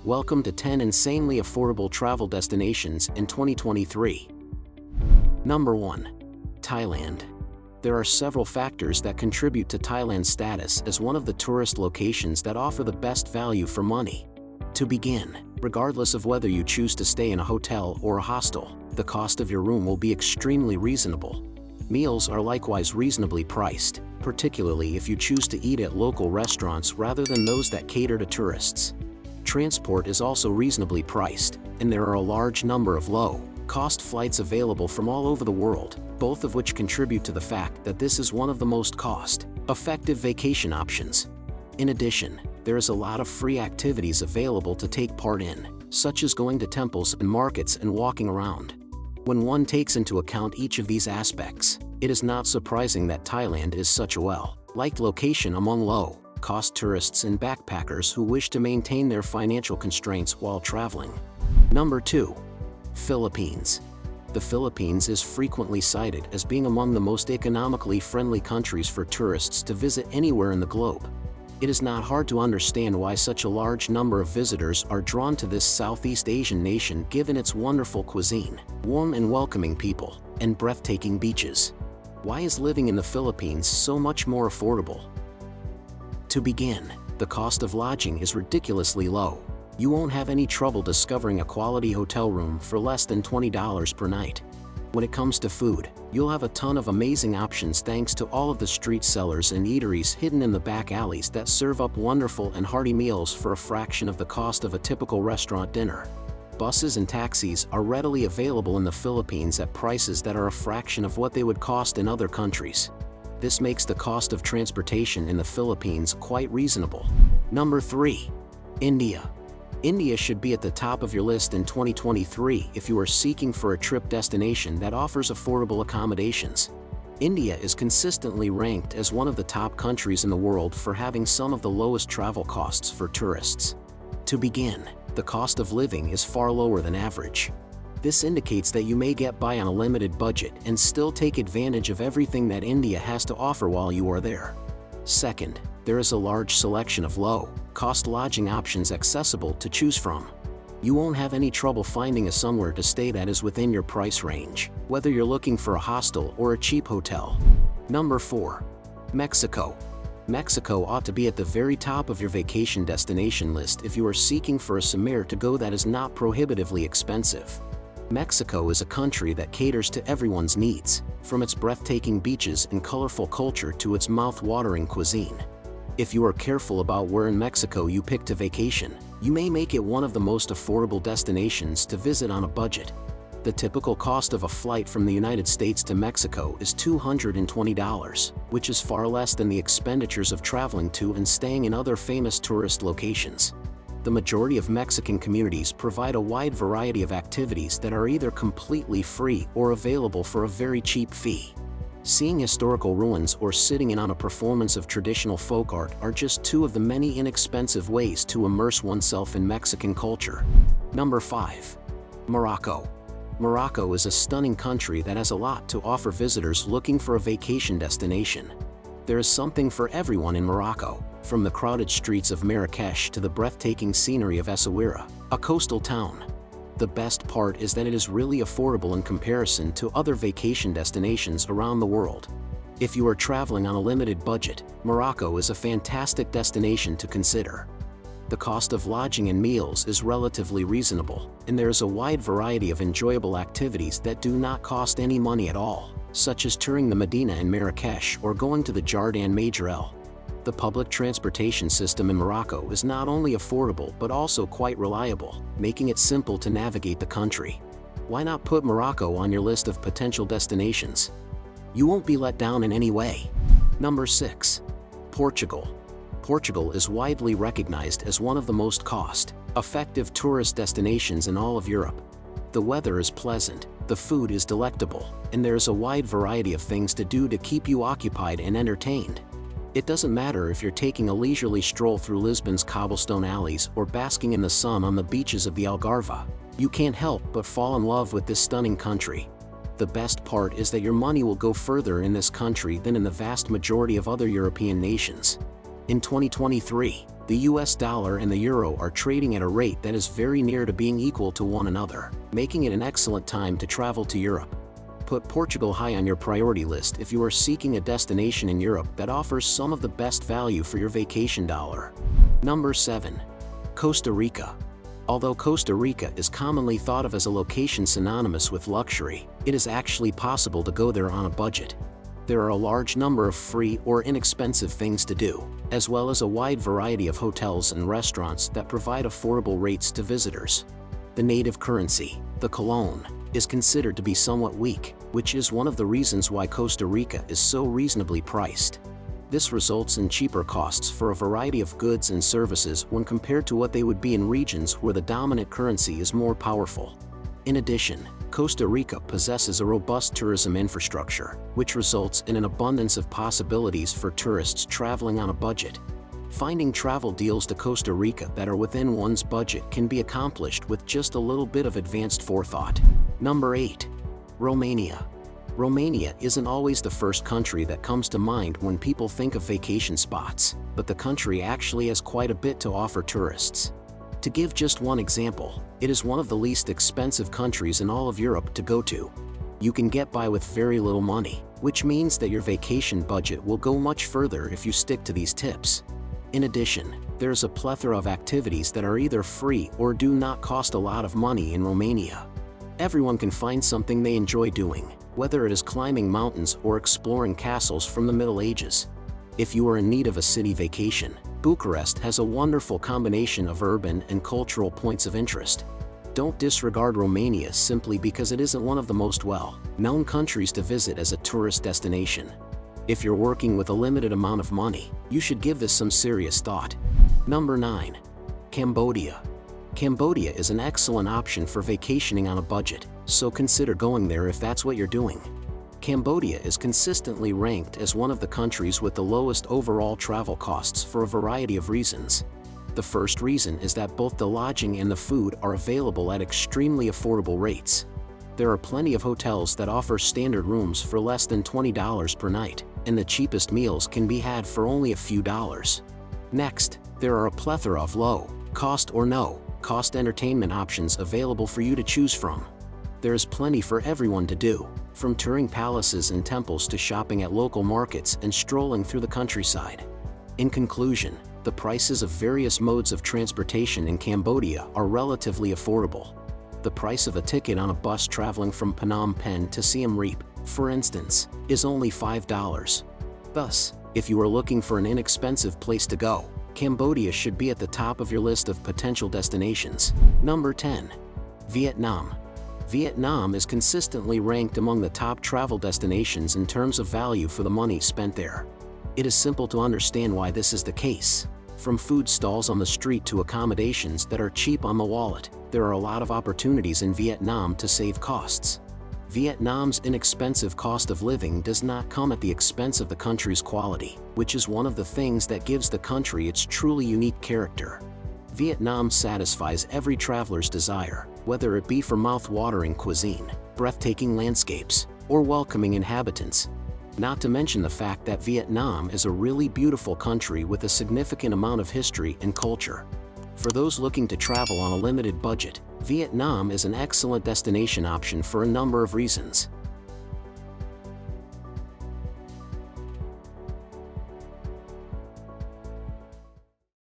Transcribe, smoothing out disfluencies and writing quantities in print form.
Welcome to 10 insanely affordable travel destinations in 2023. Number 1. Thailand. There are several factors that contribute to Thailand's status as one of the tourist locations that offer the best value for money. To begin, regardless of whether you choose to stay in a hotel or a hostel, the cost of your room will be extremely reasonable. Meals are likewise reasonably priced, particularly if you choose to eat at local restaurants rather than those that cater to tourists. Transport is also reasonably priced, and there are a large number of low-cost flights available from all over the world, both of which contribute to the fact that this is one of the most cost-effective vacation options. In addition, there is a lot of free activities available to take part in, such as going to temples and markets and walking around. When one takes into account each of these aspects, it is not surprising that Thailand is such a well-liked location among low-cost tourists and backpackers who wish to maintain their financial constraints while traveling. Number 2. Philippines. The Philippines is frequently cited as being among the most economically friendly countries for tourists to visit anywhere in the globe. It is not hard to understand why such a large number of visitors are drawn to this Southeast Asian nation given its wonderful cuisine, warm and welcoming people, and breathtaking beaches. Why is living in the Philippines so much more affordable? To begin, the cost of lodging is ridiculously low. You won't have any trouble discovering a quality hotel room for less than $20 per night. When it comes to food, you'll have a ton of amazing options thanks to all of the street sellers and eateries hidden in the back alleys that serve up wonderful and hearty meals for a fraction of the cost of a typical restaurant dinner. Buses and taxis are readily available in the Philippines at prices that are a fraction of what they would cost in other countries. This makes the cost of transportation in the Philippines quite reasonable. Number 3. India. India should be at the top of your list in 2023 if you are seeking for a trip destination that offers affordable accommodations. India is consistently ranked as one of the top countries in the world for having some of the lowest travel costs for tourists. To begin, the cost of living is far lower than average. This indicates that you may get by on a limited budget and still take advantage of everything that India has to offer while you are there. Second, there is a large selection of low-cost lodging options accessible to choose from. You won't have any trouble finding a somewhere to stay that is within your price range, whether you're looking for a hostel or a cheap hotel. Number 4. Mexico. Mexico ought to be at the very top of your vacation destination list if you are seeking for a somewhere to go that is not prohibitively expensive. Mexico is a country that caters to everyone's needs, from its breathtaking beaches and colorful culture to its mouth-watering cuisine. If you are careful about where in Mexico you pick to vacation, you may make it one of the most affordable destinations to visit on a budget. The typical cost of a flight from the United States to Mexico is $220, which is far less than the expenditures of traveling to and staying in other famous tourist locations. The majority of Mexican communities provide a wide variety of activities that are either completely free or available for a very cheap fee. Seeing historical ruins or sitting in on a performance of traditional folk art are just two of the many inexpensive ways to immerse oneself in Mexican culture. Number 5. Morocco. Morocco is a stunning country that has a lot to offer visitors looking for a vacation destination. There is something for everyone in Morocco, from the crowded streets of Marrakesh to the breathtaking scenery of Essaouira, a coastal town. The best part is that it is really affordable in comparison to other vacation destinations around the world. If you are traveling on a limited budget, Morocco is a fantastic destination to consider. The cost of lodging and meals is relatively reasonable, and there is a wide variety of enjoyable activities that do not cost any money at all, such as touring the Medina in Marrakesh or going to the Jardin Majorelle. The public transportation system in Morocco is not only affordable but also quite reliable, making it simple to navigate the country. Why not put Morocco on your list of potential destinations? You won't be let down in any way. Number 6. Portugal. Portugal is widely recognized as one of the most cost-effective tourist destinations in all of Europe. The weather is pleasant, the food is delectable, and there is a wide variety of things to do to keep you occupied and entertained. It doesn't matter if you're taking a leisurely stroll through Lisbon's cobblestone alleys or basking in the sun on the beaches of the Algarve. You can't help but fall in love with this stunning country. The best part is that your money will go further in this country than in the vast majority of other European nations. In 2023, The US dollar and the euro are trading at a rate that is very near to being equal to one another, making it an excellent time to travel to Europe. Put Portugal high on your priority list if you are seeking a destination in Europe that offers some of the best value for your vacation dollar. Number 7. Costa Rica. Although Costa Rica is commonly thought of as a location synonymous with luxury, it is actually possible to go there on a budget. There are a large number of free or inexpensive things to do, as well as a wide variety of hotels and restaurants that provide affordable rates to visitors. The native currency, the colón, is considered to be somewhat weak, which is one of the reasons why Costa Rica is so reasonably priced. This results in cheaper costs for a variety of goods and services when compared to what they would be in regions where the dominant currency is more powerful. In addition, Costa Rica possesses a robust tourism infrastructure, which results in an abundance of possibilities for tourists traveling on a budget. Finding travel deals to Costa Rica that are within one's budget can be accomplished with just a little bit of advanced forethought. Number 8. Romania. Romania isn't always the first country that comes to mind when people think of vacation spots, but the country actually has quite a bit to offer tourists. To give just one example, it is one of the least expensive countries in all of Europe to go to. You can get by with very little money, which means that your vacation budget will go much further if you stick to these tips. In addition, there's a plethora of activities that are either free or do not cost a lot of money in Romania. Everyone can find something they enjoy doing, whether it is climbing mountains or exploring castles from the Middle Ages. If you are in need of a city vacation, Bucharest has a wonderful combination of urban and cultural points of interest. Don't disregard Romania simply because it isn't one of the most well-known countries to visit as a tourist destination. If you're working with a limited amount of money, you should give this some serious thought. Number 9. Cambodia. Cambodia is an excellent option for vacationing on a budget, so consider going there if that's what you're doing. Cambodia is consistently ranked as one of the countries with the lowest overall travel costs for a variety of reasons. The first reason is that both the lodging and the food are available at extremely affordable rates. There are plenty of hotels that offer standard rooms for less than $20 per night, and the cheapest meals can be had for only a few dollars. Next, there are a plethora of low-cost or no-cost entertainment options available for you to choose from. There is plenty for everyone to do, from touring palaces and temples to shopping at local markets and strolling through the countryside. In conclusion, the prices of various modes of transportation in Cambodia are relatively affordable. The price of a ticket on a bus traveling from Phnom Penh to Siem Reap, for instance, is only $5. Thus, if you are looking for an inexpensive place to go, Cambodia should be at the top of your list of potential destinations. Number 10. Vietnam. Vietnam is consistently ranked among the top travel destinations in terms of value for the money spent there. It is simple to understand why this is the case. From food stalls on the street to accommodations that are cheap on the wallet, there are a lot of opportunities in Vietnam to save costs. Vietnam's inexpensive cost of living does not come at the expense of the country's quality, which is one of the things that gives the country its truly unique character. Vietnam satisfies every traveler's desire, whether it be for mouth-watering cuisine, breathtaking landscapes, or welcoming inhabitants. Not to mention the fact that Vietnam is a really beautiful country with a significant amount of history and culture. For those looking to travel on a limited budget, Vietnam is an excellent destination option for a number of reasons.